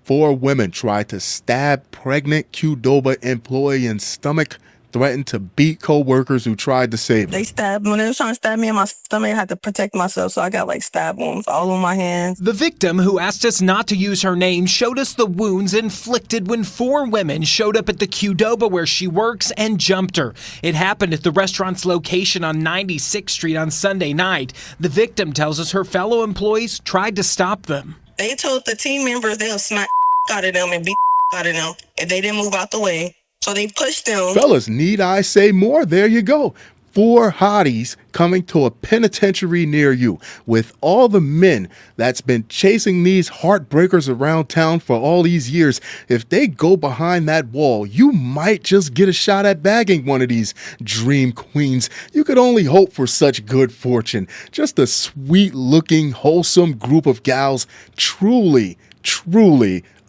4 women tried to stab pregnant Qdoba employee in stomach, threatened to beat co-workers who tried to save her. They stabbed when they were trying to stab me in my stomach. I had to protect myself, so I got like stab wounds all on my hands. The victim, who asked us not to use her name, showed us the wounds inflicted when 4 women showed up at the Qdoba where she works and jumped her. It happened at the restaurant's location on 96th Street on Sunday night. The victim tells us her fellow employees tried to stop them. They told the team members they'll smack out of them and beat out of them if they didn't move out the way. So they pushed them. Fellas, need I say more? There you go. 4 hotties coming to a penitentiary near you. With all the men that's been chasing these heartbreakers around town for all these years, if they go behind that wall, you might just get a shot at bagging one of these dream queens. You could only hope for such good fortune. Just a sweet-looking, wholesome group of gals. Truly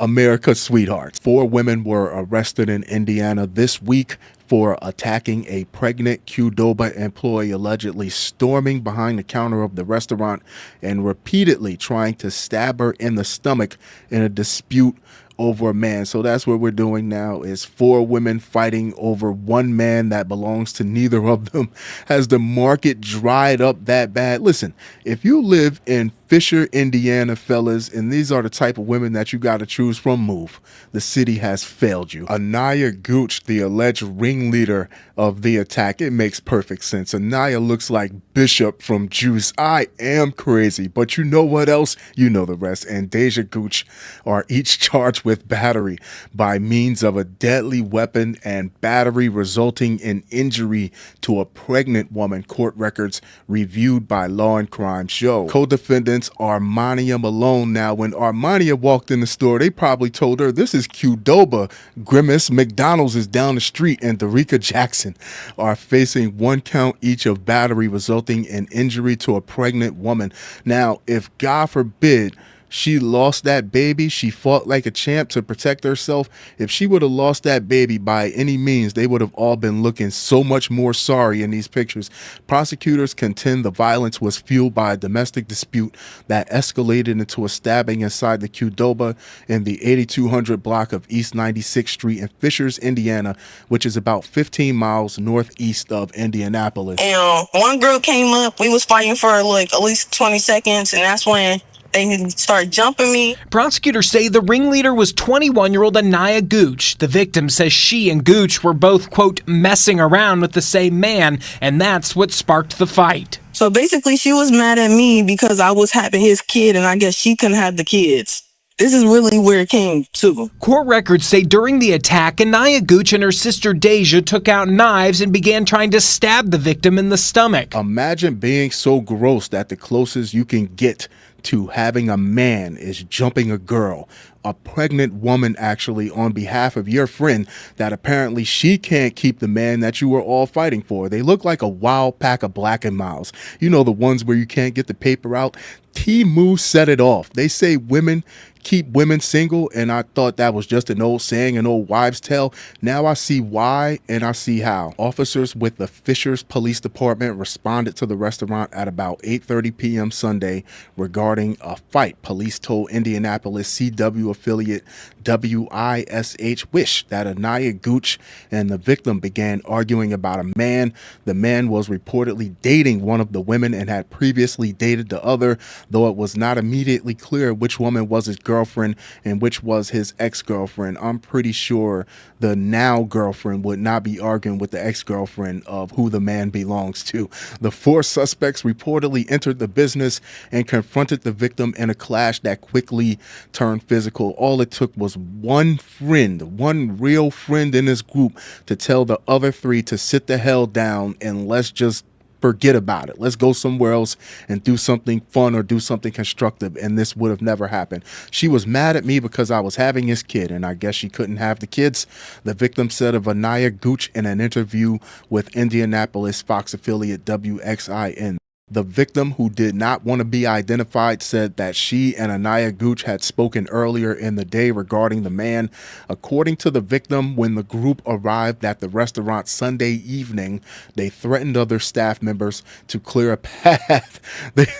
America's sweethearts. 4 women were arrested in Indiana this week for attacking a pregnant Qdoba employee, allegedly storming behind the counter of the restaurant and repeatedly trying to stab her in the stomach in a dispute over a man. So that's what we're doing now, is 4 women fighting over one man that belongs to neither of them. Has the market dried up that bad? Listen, if you live in Fisher, Indiana, fellas, and these are the type of women that you got to choose from, move. The city has failed you. Aniyah Gooch, the alleged ringleader of the attack. It makes perfect sense. Aniyah looks like Bishop from Juice. I am crazy, but you know what else? You know the rest. And Dajah Gooch are each charged with battery by means of a deadly weapon and battery resulting in injury to a pregnant woman. Court records reviewed by Law and Crime show. Co-defendants Armoniah Malone. Now, when Armoniah walked in the store, they probably told her, this is Qdoba. Grimace, McDonald's is down the street, and Darrique Jackson are facing 1 count each of battery resulting in injury to a pregnant woman. Now, if God forbid she lost that baby, she fought like a champ to protect herself. If she would have lost that baby by any means, they would have all been looking so much more sorry in these pictures. Prosecutors contend the violence was fueled by a domestic dispute that escalated into a stabbing inside the Qdoba in the 8200 block of East 96th Street in Fishers, Indiana, which is about 15 miles northeast of Indianapolis. And one girl came up. We was fighting for like at least 20 seconds, and that's when they started jumping me. Prosecutors say the ringleader was 21-year-old Aniyah Gooch. The victim says she and Gooch were both, quote, messing around with the same man, and that's what sparked the fight. So basically, she was mad at me because I was having his kid, and I guess she couldn't have the kids. This is really where it came to. Court records say during the attack, Aniyah Gooch and her sister Dajah took out knives and began trying to stab the victim in the stomach. Imagine being so gross that the closest you can get to having a man is jumping a girl, a pregnant woman, actually, on behalf of your friend, that apparently she can't keep the man that you were all fighting for. They look like a wild pack of Black and Miles. You know, the ones where you can't get the paper out. Timu set it off. They say women keep women single, and I thought that was just an old saying, an old wives' tale. Now I see why, and I see how. Officers with the Fishers Police Department responded to the restaurant at about 8:30 p.m. Sunday regarding a fight. Police told Indianapolis CW affiliate WISH Wish that Aniyah Gooch and the victim began arguing about a man. The man was reportedly dating one of the women and had previously dated the other, though it was not immediately clear which woman was his girlfriend and which was his ex-girlfriend. I'm pretty sure the now girlfriend would not be arguing with the ex-girlfriend of who the man belongs to. The 4 suspects reportedly entered the business and confronted the victim in a clash that quickly turned physical. All it took was one real friend in this group to tell the other 3 to sit the hell down and let's just forget about it. Let's go somewhere else and do something fun or do something constructive, and this would have never happened. She was mad at me because I was having his kid, and I guess she couldn't have the kids. The victim said of Aniyah Gooch in an interview with Indianapolis Fox affiliate WXIN. The victim, who did not want to be identified, said that she and Aniyah Gooch had spoken earlier in the day regarding the man. According to the victim, when the group arrived at the restaurant Sunday evening, they threatened other staff members to clear a path.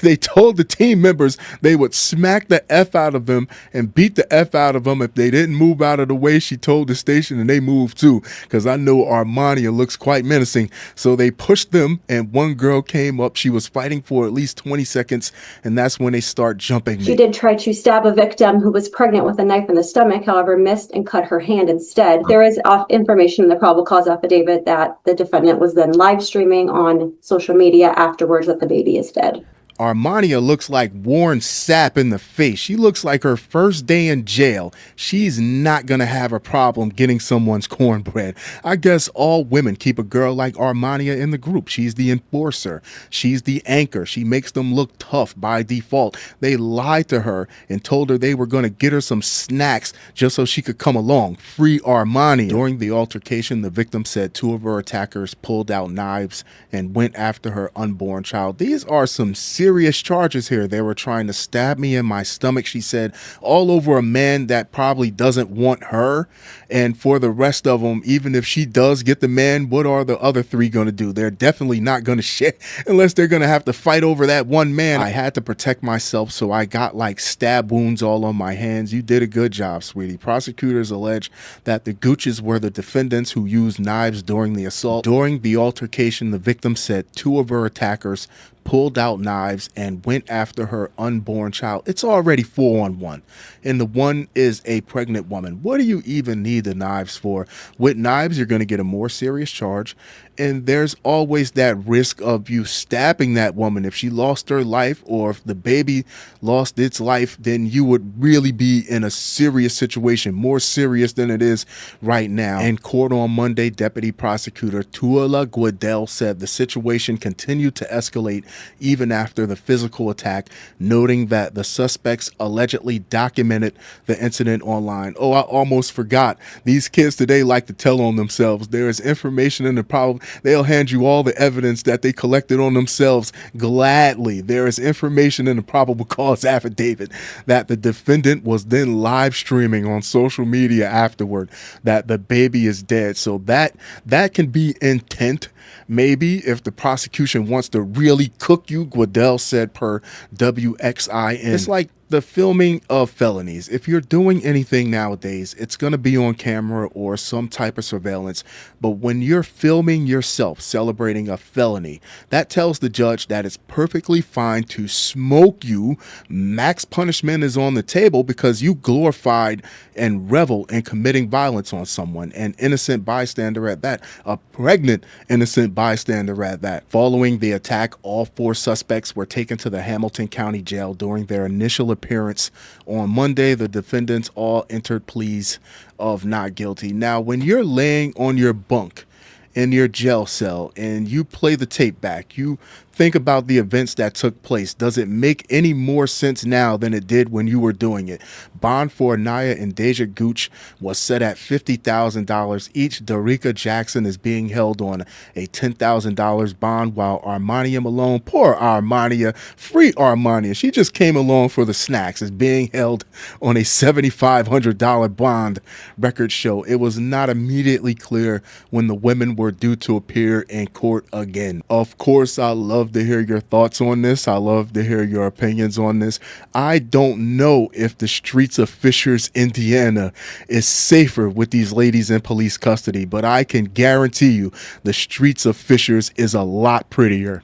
They told the team members they would smack the F out of them and beat the F out of them if they didn't move out of the way, she told the station, and they moved too, because I know Armoniah looks quite menacing. So they pushed them, and one girl came up. She was fighting for at least 20 seconds, and that's when they start jumping. She did try to stab a victim who was pregnant with a knife in the stomach, however, missed and cut her hand instead. There is information in the probable cause affidavit that the defendant was then live streaming on social media afterwards that the baby is dead. Armoniah looks like Warren Sapp in the face. She looks like her first day in jail. She's not going to have a problem getting someone's cornbread. I guess all women keep a girl like Armoniah in the group. She's the enforcer. She's the anchor. She makes them look tough by default. They lied to her and told her they were going to get her some snacks just so she could come along. Free Armoniah. During the altercation, the victim said two of her attackers pulled out knives and went after her unborn child. These are some serious charges here. They were trying to stab me in my stomach, she said, all over a man that probably doesn't want her. And for the rest of them, even if she does get the man, what are the other three going to do? They're definitely not going to share unless they're going to have to fight over that one man. I had to protect myself, so I got like stab wounds all on my hands. You did a good job, sweetie. Prosecutors allege that the Gooches were the defendants who used knives during the assault. During the altercation, the victim said two of her attackers pulled out knives and went after her unborn child. It's already 4-on-1, and the one is a pregnant woman. What do you even need the knives for? With knives, you're going to get a more serious charge, and there's always that risk of you stabbing that woman. If she lost her life, or if the baby lost its life, then you would really be in a serious situation, more serious than it is right now. In court on Monday, Deputy Prosecutor Tuala Guadell said the situation continued to escalate even after the physical attack, noting that the suspects allegedly documented the incident online. Oh, I almost forgot. These kids today like to tell on themselves. There is information in the problem. They'll hand you all the evidence that they collected on themselves gladly. There is information in the probable cause affidavit that the defendant was then live streaming on social media afterward that the baby is dead. So that can be intent. Maybe if the prosecution wants to really cook you, Guadell said per WXIN. It's like the filming of felonies. If you're doing anything nowadays, it's going to be on camera or some type of surveillance. But when you're filming yourself celebrating a felony, that tells the judge that it's perfectly fine to smoke you. Max punishment is on the table because you glorified and revel in committing violence on someone, an innocent bystander at that, a pregnant innocent bystander at that. Following the attack, all four suspects were taken to the Hamilton County Jail. During their initial appearance on Monday, the defendants all entered pleas of not guilty. Now, when you're laying on your bunk in your jail cell and you play the tape back, you think about the events that took place. Does it make any more sense now than it did when you were doing it? Bond for Aniyah and Dajah Gooch was set at $50,000 each. Darrique Jackson is being held on a $10,000 bond, while Armoniah Malone, poor Armoniah, free Armoniah, she just came along for the snacks, is being held on a $7,500 bond. Records show it was not immediately clear when the women were due to appear in court again. Of course, I love to hear your thoughts on this. I love to hear your opinions on this. I don't know if the streets of Fishers, Indiana is safer with these ladies in police custody, but I can guarantee you the streets of Fishers is a lot prettier.